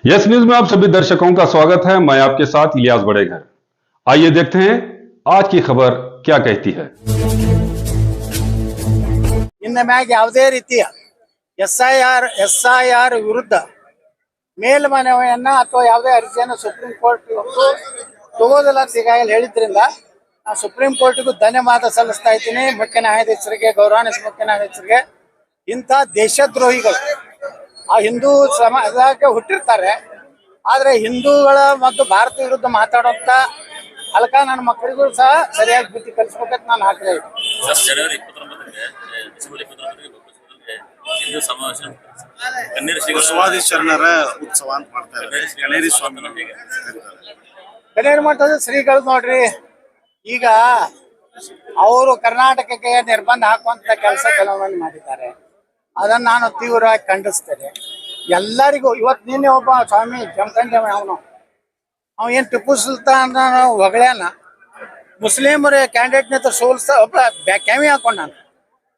Yes news में आप सभी दर्शकों का स्वागत है। मैं आपके साथ इलियास बड़ेघर। आइए देखते हैं आज की खबर क्या कहती है। ಇನ್ನ ಮ್ಯಾಗ ಯಾವುದೇ ರೀತಿಯ ಎಸ್ ಐ ಆರ್ ವಿರುದ್ಧ ಮೇಲ್ಮನವಿಯನ್ನ ಅಥವಾ ಯಾವುದೇ ಅರ್ಜಿಯನ್ನು ಸುಪ್ರೀಂ ಕೋರ್ಟ್ ತಗೋದಿಲ್ಲ ಅಂತ ಈಗಾಗಲೇ ಹೇಳಿದ್ರಿಂದ ನಾನು ಸುಪ್ರೀಂ ಕೋರ್ಟ್ಗೂ ಧನ್ಯವಾದ ಸಲ್ಲಿಸ್ತಾ ಇದ್ದೀನಿ. ಮುಖ್ಯ ನ್ಯಾಯಾಧೀಶರಿಗೆ, ಗೌರವಾನ್ವಿತ ಮುಖ್ಯ ನ್ಯಾಯಾಧೀಶರಿಗೆ. ಇಂಥ ದೇಶದ್ರೋಹಿಗಳು ಆ ಹಿಂದೂ ಸಮಾಜಕ್ಕೆ ಹುಟ್ಟಿರ್ತಾರೆ, ಆದರೆ ಹಿಂದೂಗಳ ಮತ್ತು ಭಾರತ ವಿರುದ್ಧ ಮಾತಾಡುವಂತ ಅಲ್ಕ ನನ್ನ ಮಕ್ಕಳಿಗೂ ಸಹ ಸರಿಯಾಗಿ ಬುದ್ಧಿ ಕಲಿಸ್ಬೇಕಂತ ನಾನು ಆಗ್ರಹ ಜನವರಿ 29 ಹಿಂದೂ ಸಮಾವೇಶ ಕಣ್ಣೀರು ಶ್ರೀ ಬಸವಾದಿ ಶರಣರ ಉತ್ಸವ ಅಂತ ಮಾಡ್ತಾರೆ. ಕಣ್ಣೀರಿ ಸ್ವಾಮಿ ಕಣ್ಣೀರು ಮಠದ ಶ್ರೀಗಳು ನೋಡ್ರಿ, ಈಗ ಅವರು ಕರ್ನಾಟಕಕ್ಕೆ ನಿರ್ಬಂಧ ಹಾಕುವಂತ ಕೆಲಸ ಕೆಲವೊಂದು ಮಾಡಿದ್ದಾರೆ. ಅದನ್ನ ನಾನು ತೀವ್ರವಾಗಿ ಖಂಡಿಸ್ತೇನೆ. ಎಲ್ಲರಿಗೂ ಇವತ್ತು ನಿನ್ನೆ ಒಬ್ಬ ಸ್ವಾಮಿ ಜಮಖಂಡಿ ಅವನು ಏನ್ ಟಿಪ್ಪು ಸುಲ್ತಾನ್ ಹೊಗಳೇನ ಮುಸ್ಲಿಮರ ಕ್ಯಾಂಡಿಡೇಟ್ ಸೋಲ್ಸ ಒಬ್ಬ ಕ್ಯಾಮಿ ಹಾಕೊಂಡ್ ನಾನು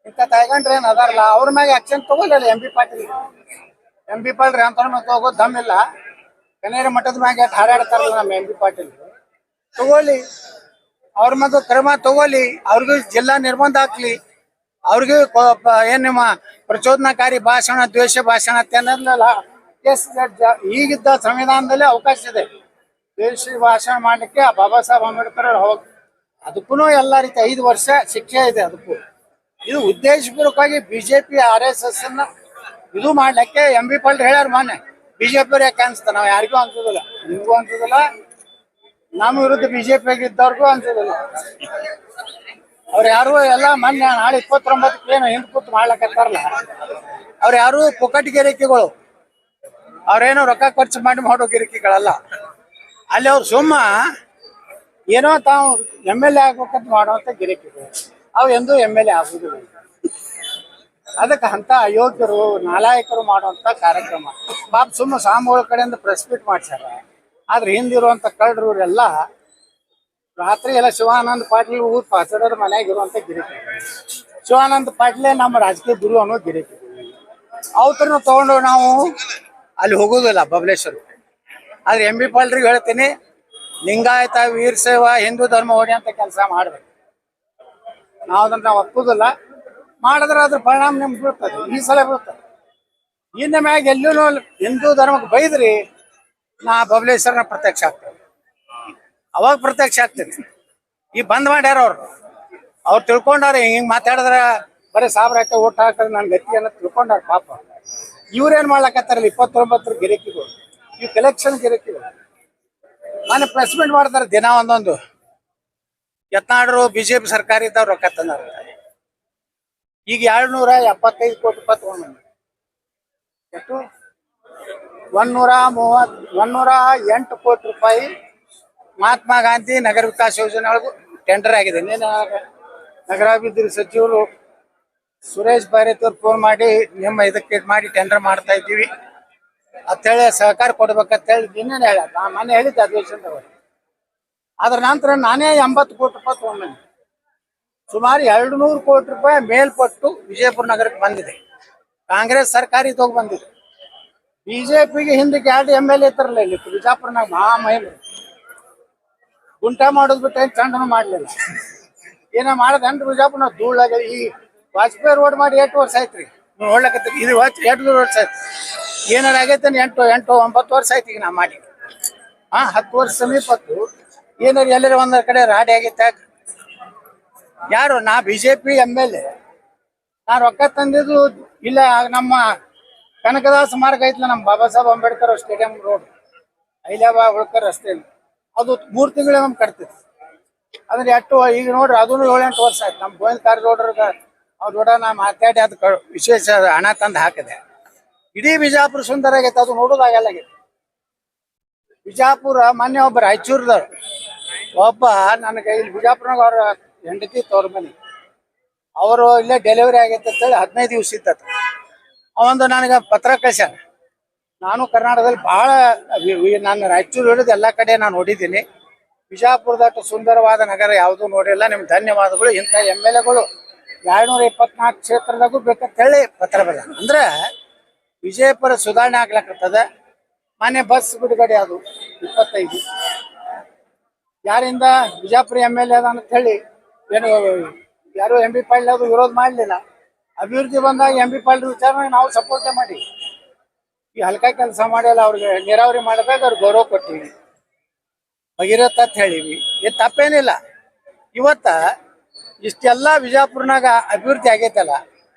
ಇಂಥ ತಗೊಂಡ್ರೆ ಏನ್ ಅದಾರಲ್ಲ ಅವ್ರ ಮ್ಯಾಗ ಆಕ್ಷನ್ ತಗೊಳ್ಳಿಲ್ಲ. ಎಂ ಬಿ ಪಾಟೀಲ್ ಅಂತ ತಗೋ ದಮ್ಮಿಲ್ಲ. ಕನೇರಿ ಮಠದ ಮ್ಯಾಗ ಹಾರಾಡ್ತಾರಲ್ಲ ನಮ್ಮ ಎಂ ಬಿ ಪಾಟೀಲ್, ತಗೊಳ್ಳಿ, ಅವ್ರ ಮ್ಯಾಗ ಕ್ರಮ ತಗೊಳ್ಳಿ. ಅವ್ರಿಗೂ ಜಿಲ್ಲಾ ನಿರ್ಬಂಧ ಹಾಕ್ಲಿ. ಅವ್ರಿಗೂ ಏನ್ ನಿಮ್ಮ ಪ್ರಚೋದನಾಕಾರಿ ಭಾಷಣ, ದ್ವೇಷ ಭಾಷಣ ಅನ್ನೋದ್ನಲ್ಲ ಈಗಿದ್ದ ಸಂವಿಧಾನದಲ್ಲಿ ಅವಕಾಶ ಇದೆ. ದ್ವೇಷ ಭಾಷಣ ಮಾಡ್ಲಿಕ್ಕೆ ಬಾಬಾ ಸಾಹೇಬ್ ಅಂಬೇಡ್ಕರ್ ಅದಕ್ಕೂ ಎಲ್ಲ ರೀತಿ 5 ವರ್ಷ ಶಿಕ್ಷೆ ಇದೆ. ಅದಕ್ಕೂ ಇದು ಉದ್ದೇಶಪೂರ್ವಕವಾಗಿ ಬಿಜೆಪಿ RSS ಅನ್ನ ಇದು ಮಾಡ್ಲಿಕ್ಕೆ ಎಂ ಬಿ ಪಾಟೀಲ್ ಹೇಳ್ಯಾರ. ಮೊನ್ನೆ ಬಿಜೆಪಿ ಯಾಕೆ ಅನ್ಸ್ತ ನಾವು ಯಾರಿಗೂ ಅನ್ಸೋದಿಲ್ಲ, ನಿಮಗೂ ಅನ್ಸೋದಿಲ್ಲ, ನಮ್ಮ ವಿರುದ್ಧ ಬಿಜೆಪಿ ಇದ್ದವ್ರಿಗೂ ಅನ್ಸೋದಿಲ್ಲ. ಅವ್ರು ಯಾರು ಎಲ್ಲ ಮೊನ್ನೆ ನಾಳೆ 29 ಏನು ಹಿಂದ್ ಕೂತ್ ಮಾಡ್ಲಕತ್ತಾರಲ್ಲ, ಅವ್ರು ಯಾರು ಪುಕಟ್ ಗಿರಿಕಿಗಳು, ಅವ್ರೇನೋ ರೊಕ್ಕ ಖರ್ಚು ಮಾಡೋ ಗಿರಿಕಿಗಳಲ್ಲ. ಅಲ್ಲಿ ಅವ್ರು ಸುಮ್ಮ ಏನೋ ತಾವು MLA ಆಗ್ಬೇಕಂತ ಮಾಡುವಂತ ಗಿರಿಕಿಗಳು, ಅವು ಎಂದೂ MLA ಆಗುದಿಲ್ಲ. ಅದಕ್ಕೆ ಅಂತ ಅಯೋಗ್ಯರು, ನಾಲಾಯಕರು ಮಾಡುವಂತ ಕಾರ್ಯಕ್ರಮ ಪಾಪ ಸುಮ್ಮ ಸ್ವಾಮಿಗಳ ಕಡೆಯಿಂದ ಪ್ರೆಸ್ ಮೀಟ್ ಮಾಡ್ಸ್ಯಾರ. ಆದ್ರೆ ಹಿಂದಿರುವಂತ ಕಳ್ಳರವರೆಲ್ಲ ರಾತ್ರಿ ಎಲ್ಲ ಶಿವಾನಂದ ಪಾಟೀಲ್ ಊರ್ ಪಾಸಡರ ಮನ್ಯಾಗ ಇರುವಂತ ಗಿರಿಕಿ. ಶಿವಾನಂದ ಪಾಟೀಲೇ ನಮ್ಮ ರಾಜಕೀಯ ಗುರು ಅನ್ನೋ ಗಿರಿಕಿ. ಅವತರನ್ನು ತಗೊಂಡು ನಾವು ಅಲ್ಲಿ ಹೋಗೋದಿಲ್ಲ ಬಬಲೇಶ್ವರ. ಆದ್ರೆ ಎಂ ಬಿ ಪಾಟೀಲ್ರಿಗೆ ಹೇಳ್ತೀನಿ, ಲಿಂಗಾಯತ, ವೀರಶೈವ, ಹಿಂದೂ ಧರ್ಮ ಹೊಡೆಯಂತ ಕೆಲಸ ಮಾಡ್ಬೇಕು. ನಾವು ಅದನ್ನ ಒಪ್ಪುದಿಲ್ಲ. ಮಾಡಿದ್ರೆ ಅದ್ರ ಪರಿಣಾಮ ನಿಮ್ಗೆ ಬೀಳ್ತದೆ, ಈ ಸಲ ಬೀಳ್ತದೆ. ಇನ್ನ ಮ್ಯಾಗ ಎಲ್ಲೂ ಹಿಂದೂ ಧರ್ಮಕ್ಕೆ ಬೈದ್ರಿ ನಾ ಬಬಲೇಶ್ವರನ ಪ್ರತ್ಯಕ್ಷ ಆಗ್ತೇನೆ, ಅವಾಗ ಪ್ರತ್ಯಕ್ಷ ಆಗ್ತೇನೆ. ಈ ಬಂದ್ ಮಾಡ್ಯಾರ ಅವ್ರು ತಿಳ್ಕೊಂಡಾರ. ಹಿಂಗ್ ಮಾತಾಡಿದ್ರ ಬರೀ ಸಾವಿರ ಓಟ್ ಹಾಕಿದ್ರೆ ನನ್ ಗತಿ ಅನ್ನೋ ತಿಳ್ಕೊಂಡಾರ ಪಾಪ. ಇವ್ರೇನ್ ಮಾಡ್ಲಕತ್ತಾರಲ್ಲ 29 ಗಿರಿಕಿಗಳು, ಇವ್ ಕಲೆಕ್ಷನ್ ಗಿರಿಕಿಗಳು. ನಾನು ಪ್ರೆಸ್ ಮೀಟ್ ಮಾಡ್ತಾರೆ ದಿನ ಒಂದೊಂದು. ಯತ್ನಾಡರು ಬಿಜೆಪಿ ಸರ್ಕಾರ ಇದ್ದವ್ರು ರೊಕ್ಕ ತಂದಾರ. ಈಗ 275 ಕೋಟಿ ರೂಪಾಯಿ ತಗೊಂಡ್ ಎಷ್ಟು 108 ಕೋಟಿ ರೂಪಾಯಿ ಮಹಾತ್ಮ ಗಾಂಧಿ ನಗರ ವಿಕಾಸ ಯೋಜನೆ ಒಳಗೂ ಟೆಂಡರ್ ಆಗಿದೆ. ನಗರಾಭಿವೃದ್ಧಿ ಸಚಿವರು ಸುರೇಶ್ ಭೈರತ್ ಅವ್ರು ಫೋನ್ ಮಾಡಿ ನಿಮ್ಮ ಇದಕ್ಕೆ ಮಾಡಿ ಟೆಂಡರ್ ಮಾಡ್ತಾ ಇದ್ದೀವಿ ಅಂತೇಳಿ ಸಹಕಾರ ಕೊಡ್ಬೇಕಂತೇಳಿ ಇನ್ನೇನು ಹೇಳ ಮೊನ್ನೆ ಹೇಳಿದ್ದೆ ಅಧಿವೇಶನದವರು. ಅದ್ರ ನಂತರ ನಾನೇ 80 ಕೋಟಿ ರೂಪಾಯಿ ತಗೊಂಡ್ಬಂದೆ. ಸುಮಾರು 200 ಕೋಟಿ ರೂಪಾಯಿ ಮೇಲ್ಪಟ್ಟು ವಿಜಯಪುರ ನಗರಕ್ಕೆ ಬಂದಿದೆ. ಕಾಂಗ್ರೆಸ್ ಸರ್ಕಾರ ಇದಾಗ ಬಂದಿದೆ. ಬಿಜೆಪಿಗೆ ಹಿಂದಕ್ಕೆ 2 MLA ಇರ್ತಾರಲ್ಲ ಇಲ್ಲಿ ಬಿಜಾಪುರನಾಗ ಮಹಾಮಹಿಳೆ ಗುಂಟ ಮಾಡೋದ್ ಬಿಟ್ಟು ಏನ್ ಚಂಡನು ಮಾಡ್ಲಿಲ್ಲ. ಏನ ಮಾಡದನ್ರಿ ಬಿಜಾಪುರ ನಾವು ಧೂಳಾಗ. ಈ ವಾಜಪೇಯಿ ರೋಡ್ ಮಾಡಿ 8 ವರ್ಷ ಆಯ್ತ್ರಿ. ನೀವು ನೋಡ್ಲಕತ್ತೀರಿ, ಇದು 8 ವರ್ಷ ಆಯ್ತು. ಏನಾರ ಆಗೈತೆ 8-9 ವರ್ಷ ಆಯ್ತು ಈಗ ನಾ ಮಾಡಿ. 10 ವರ್ಷ ಸಮೀಪತ್ತು ಏನಾರು ಎಲ್ಲರ ಒಂದರ ಕಡೆ ರಾಡಿ ಆಗೈತೆ. ಯಾರು ನಾ ಬಿಜೆಪಿ MLA, ನಾ ರೊಕ್ಕ ತಂದಿದ್ದು ಇಲ್ಲ. ನಮ್ಮ ಕನಕದಾಸ ಮಾರ್ಗ ಐತ್ಲ, ನಮ್ಮ ಬಾಬಾ ಸಾಹೇಬ್ ಅಂಬೇಡ್ಕರ್ ಸ್ಟೇಡಿಯಂ ರೋಡ್, ಐಲಾಬಾ ಹೋಳ್ಕರ್ ರಸ್ತೆ, ಅದು 3 ತಿಂಗಳಿಗೊಮ್ಮೆ ಕಟ್ತೈತಿ. ಅಂದ್ರೆ ಈಗ ನೋಡ್ರಿ ಅದನ್ನು 7-8 ವರ್ಷ ಆಯ್ತು. ನಮ್ಮ ಗೋವಿಂದ ಕಾರಜೋಳರ್ಗ ಅವ್ರ ದೊಡ್ಡ ನಾ ಮಾತಾಡಿ ಅದಕ್ಕೆ ವಿಶೇಷ ಹಣ ತಂದು ಹಾಕಿದೆ. ಇಡೀ ಬಿಜಾಪುರ ಸುಂದರ ಆಗೈತೆ, ಅದು ನೋಡೋದಾಗಲ್ಲ. ಬಿಜಾಪುರ ಮೊನ್ನೆ ಒಬ್ಬ ರಾಯಚೂರ್ದವ್ರು ಒಬ್ಬ ನನಗೆ ಇಲ್ಲಿ ಬಿಜಾಪುರನಾಗ ಅವ್ರ ಹೆಂಡತಿ ತವ್ರ ಮನೆ, ಅವರು ಇಲ್ಲೇ ಡೆಲಿವರಿ ಆಗೈತೆ ಅಂತೇಳಿ 15 ದಿವಸ ಇದ್ದತ್ತ. ಅವಂದು ನನಗೆ ಪತ್ರ ಕಳ್ಸ್ಯಾನ. ನಾನು ಕರ್ನಾಟಕದಲ್ಲಿ ಭಾಳ ನಾನು ರಾಯಚೂರು ಹಿಡಿದು ಎಲ್ಲ ಕಡೆ ನಾನು ನೋಡಿದ್ದೀನಿ. ಬಿಜಾಪುರದಷ್ಟು ಸುಂದರವಾದ ನಗರ ಯಾವುದೂ ನೋಡಿಲ್ಲ. ನಿಮ್ಗೆ ಧನ್ಯವಾದಗಳು. ಇಂಥ MLAಗಳು 224 ಕ್ಷೇತ್ರದಾಗೂ ಬೇಕಂತ ಹೇಳಿ ಪತ್ರ ಬರ. ಅಂದ್ರೆ ವಿಜಯಪುರ ಸುಧಾರಣೆ ಆಗ್ಲಕ್ಕತ್ತದ. ಮಾನ್ಯ ಬಸ್ ಬಿಡುಗಡೆ ಅದು 25 ಯಾರಿಂದ ಬಿಜಾಪುರ MLA ಅದ ಅಂತ ಹೇಳಿ ಏನು ಯಾರು MB ಪಾಟೀಲ್ ಅದು ವಿರೋಧ ಮಾಡಲಿಲ್ಲ. ಅಭಿವೃದ್ಧಿ ಬಂದಾಗ MB ಪಾಟೀಲ್ ವಿಚಾರ ನಾವು ಸಪೋರ್ಟೇ ಮಾಡಿ ಈ ಹಲ್ಕ ಕೆಲಸ ಮಾಡಿಲ್ಲ. ಅವ್ರಿಗೆ ನೀರಾವರಿ ಮಾಡಬೇಕು, ಅವ್ರಿಗೆ ಗೌರವ ಕೊಟ್ಟಿವಿ, ಭಗೀರಥ ಅಂತ ಹೇಳಿವಿ. ಇದು ತಪ್ಪೇನಿಲ್ಲ. ಇವತ್ತ ಇಷ್ಟೆಲ್ಲ ಬಿಜಾಪುರ್ನಾಗ ಅಭಿವೃದ್ಧಿ ಆಗೈತಲ್ಲ.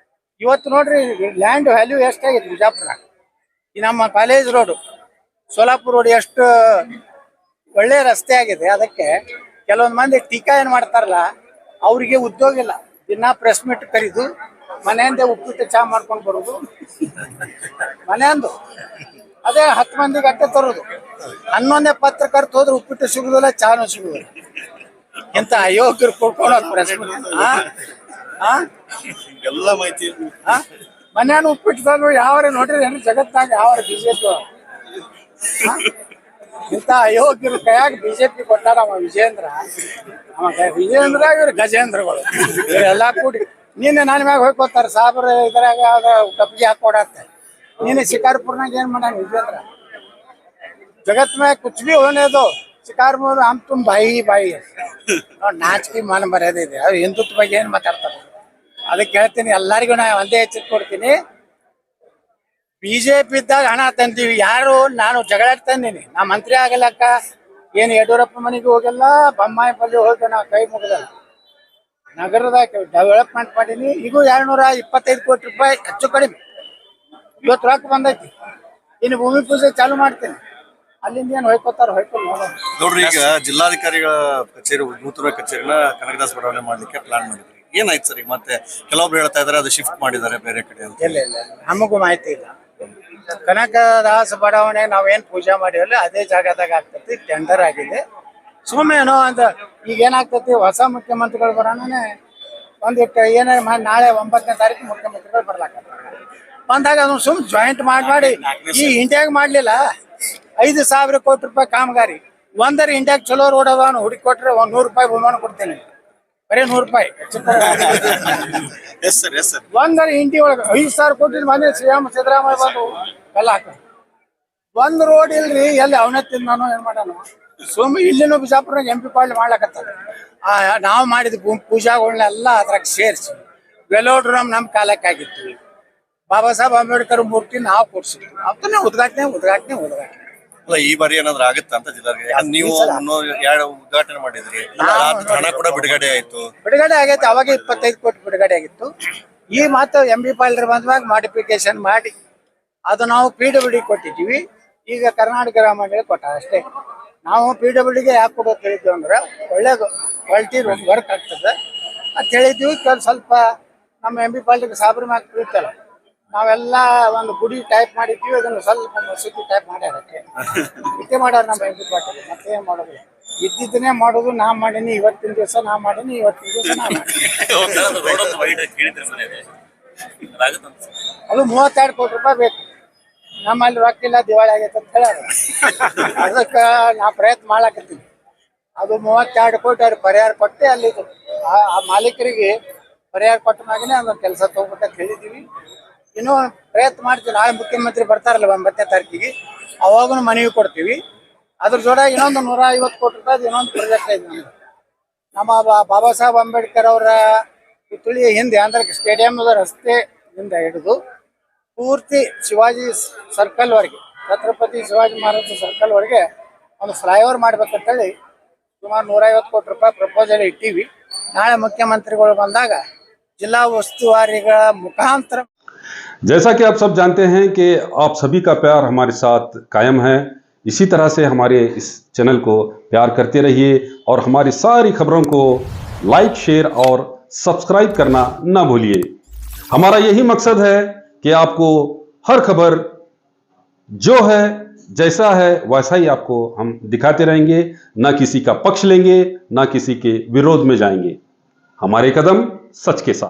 ಇವತ್ತು ನೋಡ್ರಿ ಲ್ಯಾಂಡ್ ವ್ಯಾಲ್ಯೂ ಎಷ್ಟಾಗೈತಿ ಬಿಜಾಪುರ್ನಾಗ. ಈ ನಮ್ಮ ಕಾಲೇಜ್ ರೋಡು, ಸೋಲಾಪುರ ರೋಡ್ ಎಷ್ಟು ಒಳ್ಳೆ ರಸ್ತೆ ಆಗಿದೆ. ಅದಕ್ಕೆ ಕೆಲವೊಂದು ಮಂದಿ ಟೀಕಾ ಏನು ಮಾಡ್ತಾರಲ್ಲ, ಅವ್ರಿಗೆ ಉದ್ಯೋಗ ಇಲ್ಲ. ದಿನ ಪ್ರೆಸ್ ಮೀಟ್ ಕರೀದು ಮನೆಯಿಂದ ಉಪ್ಪಿಟ್ಟು ಚಾ ಮಾಡ್ಕೊಂಡು ಬರೋದು, ಮನೆಯಂದು ಅದೇ 10 ಮಂದಿಗೆ ಅಟ್ಟೆ ತರೋದು. 11ನೇ ಪತ್ರಕರ್ತ ಹೋದ್ರೆ ಉಪ್ಪಿಟ್ಟು ಸಿಗುದಿಲ್ಲ, ಚಾನು ಸಿಗುದಿಲ್ಲ. ಇಂಥ ಅಯೋಗ್ಯರು ಕೊಡ್ಕೊಂಡು ಪ್ರೆಸ್ ಮೀಟ್ ಎಲ್ಲ ಮಾಹಿತಿ ಮನ್ಯಾನ ಉಪ್ಪಿಟ್ಟು ಯಾವ್ರೆ ನೋಡ್ರಿ ಜಗತ್ತಾಗ ಯಾವ ಬಿಜೆಪಿ ಇಂಥ ಅಯೋಗ್ಯರು ಕೈಯಾಗ ಬಿಜೆಪಿ ಕೊಟ್ಟಾರ. ಅವ ವಿಜೇಂದ್ರ, ವಿಜೇಂದ್ರ ಇವ್ರು ಗಜೇಂದ್ರಗಳು ಇವರೆಲ್ಲ ಕೂಡಿ ನೀನೆ ನನ್ನ ಮ್ಯಾಗ ಹೋಗ್ಕೋತಾರ. ಸಾಬ್ರ ಇದ್ರಾಗ ಕಪ್ಪಿಗೆ ಹಾಕೊಡತ್ತೆ. ನೀನೆ ಶಿಕಾರ್ಪುರ್ನಾಗ ಏನ್ ಮಾಡ ವಿಜೇಂದ್ರ? जगत में कुछ भी होने दो, शिकार में हम तुम भाई ही भाई है. ನಾಚಿಕೆ ಮಾನ ಮರ್ಯಾದೆ ಇದೆ. ಅದು ಹಿಂದುತ್ವ ಬಗ್ಗೆ ಏನ್ ಮಾತಾಡ್ತಾರೆ ಅದಕ್ಕೆ ಹೇಳ್ತೀನಿ. ಎಲ್ಲರಿಗೂ ನಾ ಒಂದೇ ಎಚ್ಚರಿಕೆ ಕೊಡ್ತೀನಿ. ಬಿಜೆಪಿ ಇದ್ದಾಗ ಹಣ ತಂದೀವಿ. ಯಾರು ನಾನು ಜಗಳಾಡ್ ತಂದೀನಿ. ನಾ ಮಂತ್ರಿ ಆಗಲಕ್ಕ ಏನು ಯಡಿಯೂರಪ್ಪ ಮನೆಗೆ ಹೋಗಲ್ಲ, ಬೊಮ್ಮಾಯಿ ಬಲ್ಲಿ ಹೋಗಿ ನಾ ಕೈ ಮುಗಿದಲ್ಲ. ನಗರದಾಗ ಡೆವಲಪ್ಮೆಂಟ್ ಮಾಡೀನಿ. ಈಗ 225 ಕೋಟಿ ರೂಪಾಯಿ ಹೆಚ್ಚು ಕಡಿಮೆ ಇವತ್ತು ರೊಕ್ಕ ಬಂದೈತಿ. ಇನ್ನು ಭೂಮಿ ಪೂಜೆ ಚಾಲು ಮಾಡ್ತೀನಿ. ಅಲ್ಲಿಂದ ಏನು ಹೊಯ್ಕೋತಾರ ಹೊಯ್ಕೊಂಡು ನೋಡೋಣ. ನೋಡ್ರಿ, ಈಗ ಜಿಲ್ಲಾಧಿಕಾರಿಗಳ ಕಚೇರಿ, ನೂತನ ಕಚೇರಿನ ಕನಕದಾಸ ಬಡಾವಣೆ ಮಾಡ್ಲಿಕ್ಕೆ ಪ್ಲಾನ್ ಮಾಡಿದ್ರಿ. ಏನಾಯ್ತು ಸರ್? ಮತ್ತೆ ಕೆಲವೊಬ್ರು ಹೇಳ್ತಾ ಇದಾರೆ ಅದು ಶಿಫ್ಟ್ ಮಾಡಿದ್ದಾರೆ ಬೇರೆ ಕಡೆ ಅಂತ. ಇಲ್ಲ ನಮಗೂ ಮಾಹಿತಿ ಇಲ್ಲ. ಕನಕದಾಸ ಬಡಾವಣೆ ನಾವೇನ್ ಪೂಜೆ ಮಾಡಿವಲ್ಲ ಅದೇ ಜಾಗದಾಗ ಆಗ್ತೈತಿ. ಟೆಂಡರ್ ಆಗಿದೆ. ಸುಮ್ಮನೆ ಏನೋ ಅಂತ ಈಗ ಏನಾಗ್ತೈತಿ, ಹೊಸ ಮುಖ್ಯಮಂತ್ರಿಗಳು ಬರೋಣನೆ ಒಂದಿಟ್ಟು ಏನೇ ಮಾಡಿ ನಾಳೆ 9ನೇ ತಾರೀಕು ಮುಖ್ಯಮಂತ್ರಿಗಳು ಬರ್ಲಾಕತ್ತಾರ. ಬಂದಾಗ ಅದನ್ನು ಸುಮ್ ಜಾಯಿಂಟ್ ಮಾಡಿ ಈ ಇಂಡಿಯಾಗ ಮಾಡ್ಲಿಲ್ಲ. 5,000 ಕೋಟಿ ರೂಪಾಯಿ ಕಾಮಗಾರಿ. ಒಂದರ ಇಂಡಿಯಾಗ ಚಲೋ ರೋಡ್ ಅದಾನು ಹುಡುಕಿ ಕೊಟ್ರೆ 100 ರೂಪಾಯಿ ಬಹುಮಾನ ಕೊಡ್ತೇನೆ. ಬರೀ 100 ರೂಪಾಯಿ. ಒಂದರ ಇಂಡಿ ಒಳಗೆ 5,000 ಕೋಟಿ ಮನೆ ಸಿದ್ದರಾಮಯ್ಯ ಬಂದು ಎಲ್ಲ ಹಾಕ. ಒಂದ್ ರೋಡ್ ಇಲ್ರಿ. ಎಲ್ಲಿ ಅವನತ್ತಿಂದ ನಾನು ಏನ್ ಮಾಡೋಣ? ಸುಮ್ ಇಲ್ಲಿನೂ ಬಿಜಾಪುರ್ನಾಗ MP ಪಾಟೀಲ್ ಮಾಡ್ಲಕತ್ತಾರ. ನಾವು ಮಾಡಿದ ಪೂಜಾಗಳನ್ನೆಲ್ಲ ಅದ್ರಾಗ ಸೇರಿಸಿ ವೆಲೋಡ್ರಮ್ ನಮ್ಮ ಕಾಲಕ್ಕಾಗಿತ್ತು. ಬಾಬಾ ಸಾಹೇಬ್ ಅಂಬೇಡ್ಕರ್ ಮೂರ್ತಿ ನಾವು ಕೊಡ್ಸಿದ್ವಿ. ಅದನ್ನೇ ಉದ್ಘಾಟನೆ. ಅಲ್ಲ, ಈ ಬಾರಿ ಏನಾದ್ರು ಆಗುತ್ತಾ ಅಂತ ಜಿಲ್ಲಾಧಿಕಾರಿ ನೀವು 2 ಉದ್ಘಾಟನೆ ಮಾಡಿದ್ರಿ. ಹಣ ಕೂಡ ಬಿಡುಗಡೆ ಆಗೈತೆ. ಅವಾಗ 25 ಕೋಟಿ ಬಿಡುಗಡೆ ಆಗಿತ್ತು. ಈ ಮಾತು MB ಪಾಟೀಲ್ ಬಂದಾಗ ಮಾಡಿಫಿಕೇಶನ್ ಮಾಡಿ ಅದು ನಾವು PWD ಕೊಟ್ಟಿದ್ದೀವಿ. ಈಗ ಕರ್ನಾಟಕ ಗ್ರಾಮೀಣ ಕೊಟ್ಟ ಅಷ್ಟೇ. ನಾವು PWDಗೆ ಯಾಕೆ ಕೊಡೋದು ಹೇಳಿದ್ವಿ ಅಂದ್ರೆ ಒಳ್ಳೆ ಕ್ವಾಲಿಟಿ ವರ್ಕ್ ಆಗ್ತದೆ ಅಂತ ಹೇಳಿದ್ವಿ. ಸ್ವಲ್ಪ ನಮ್ಮ MB ಪಾಟೀಲ್ಗೆ ಸಾಬ್ರ ಮ್ಯಾಗ ಪ್ರೀತಲ್ಲ. ನಾವೆಲ್ಲ ಒಂದು ಗುಡಿ ಟೈಪ್ ಮಾಡಿದ್ವಿ. ಅದನ್ನು ಸ್ವಲ್ಪ ಮಸೂತಿ ಟೈಪ್ ಮಾಡ್ಯಾರಕ್ಕೆ ಇಷ್ಟೇ ಮಾಡ್ಯಾರ ನಮ್ಮ MB ಪಾಟೀಲ್. ಮತ್ತೇನ್ ಮಾಡೋದು? ಇದ್ದಿದ್ದನ್ನೇ ಮಾಡೋದು. ನಾ ಮಾಡೀನಿ ಇವತ್ತಿನ ದಿವಸ, ನಾ ಮಾಡೀನಿ ಇವತ್ತಿನ ದಿವಸ, ನಾ ಅದು 32 ಕೋಟಿ ರೂಪಾಯಿ ಬೇಕು. ನಮ್ಮಲ್ಲಿ ರೊಕ್ಕ ಇಲ್ಲ, ದಿವಾಳಿ ಆಗೈತೆ ಅಂತ ಹೇಳ್ಯಾರ. ಅದಕ್ಕೆ ನಾ ಪ್ರಯತ್ನ ಮಾಡ್ಲಾಕತ್ತೀನಿ. ಅದು 32 ಕೋಟಿ ಅವ್ರಿಗೆ ಪರಿಹಾರ ಕೊಟ್ಟೆ ಅಲ್ಲಿ ಆ ಮಾಲೀಕರಿಗೆ ಪರಿಹಾರ ಕೊಟ್ಟ ಮ್ಯಾಗನೇ ಅದೊಂದು ಕೆಲಸ ತಗೋಬೇಕಂತ ಹೇಳಿದ್ದೀವಿ. ಇನ್ನೂ ಪ್ರಯತ್ನ ಮಾಡ್ತೀವಿ. ನಾಳೆ ಮುಖ್ಯಮಂತ್ರಿ ಬರ್ತಾರಲ್ಲ 9ನೇ ತಾರೀಕಿಗೆ, ಅವಾಗೂ ಮನವಿ ಕೊಡ್ತೀವಿ. ಅದ್ರ ಜೋಡಾಗಿ ಇನ್ನೊಂದು 150 ಕೋಟಿ ರೂಪಾಯಿ ಇನ್ನೊಂದು ಪ್ರಾಜೆಕ್ಟ್ ಇದೆ ನಮ್ಗೆ. ನಮ್ಮ ಬಾಬಾ ಸಾಹೇಬ್ ಅಂಬೇಡ್ಕರ್ ಅವರ ಪುತ್ಥಳಿಯ ಹಿಂದೆ ಅಂದ್ರೆ ಸ್ಟೇಡಿಯಂದ ರಸ್ತೆಯಿಂದ ಹಿಡಿದು ಪೂರ್ತಿ ಶಿವಾಜಿ ಸರ್ಕಲ್ವರೆಗೆ, ಛತ್ರಪತಿ ಶಿವಾಜಿ ಮಹಾರಾಜ ಸರ್ಕಲ್ವರೆಗೆ ಒಂದು ಫ್ಲೈಓವರ್ ಮಾಡ್ಬೇಕಂತೇಳಿ ಸುಮಾರು 150 ಕೋಟಿ ರೂಪಾಯಿ ಪ್ರಪೋಸಲ್ ಇಟ್ಟಿವಿ. ನಾಳೆ ಮುಖ್ಯಮಂತ್ರಿಗಳು ಬಂದಾಗ ಜಿಲ್ಲಾ ಉಸ್ತುವಾರಿಗಳ ಮುಖಾಂತರ. जैसा कि आप सब जानते हैं कि आप सभी का प्यार हमारे साथ कायम है. इसी तरह से हमारे इस चैनल को प्यार करते रहिए और हमारी सारी खबरों को लाइक, शेयर और सब्सक्राइब करना ना भूलिए. हमारा यही मकसद है कि आपको हर खबर जो है, जैसा है वैसा ही आपको हम दिखाते रहेंगे. ना किसी का पक्ष लेंगे, ना किसी के विरोध में जाएंगे. हमारे कदम सच के साथ.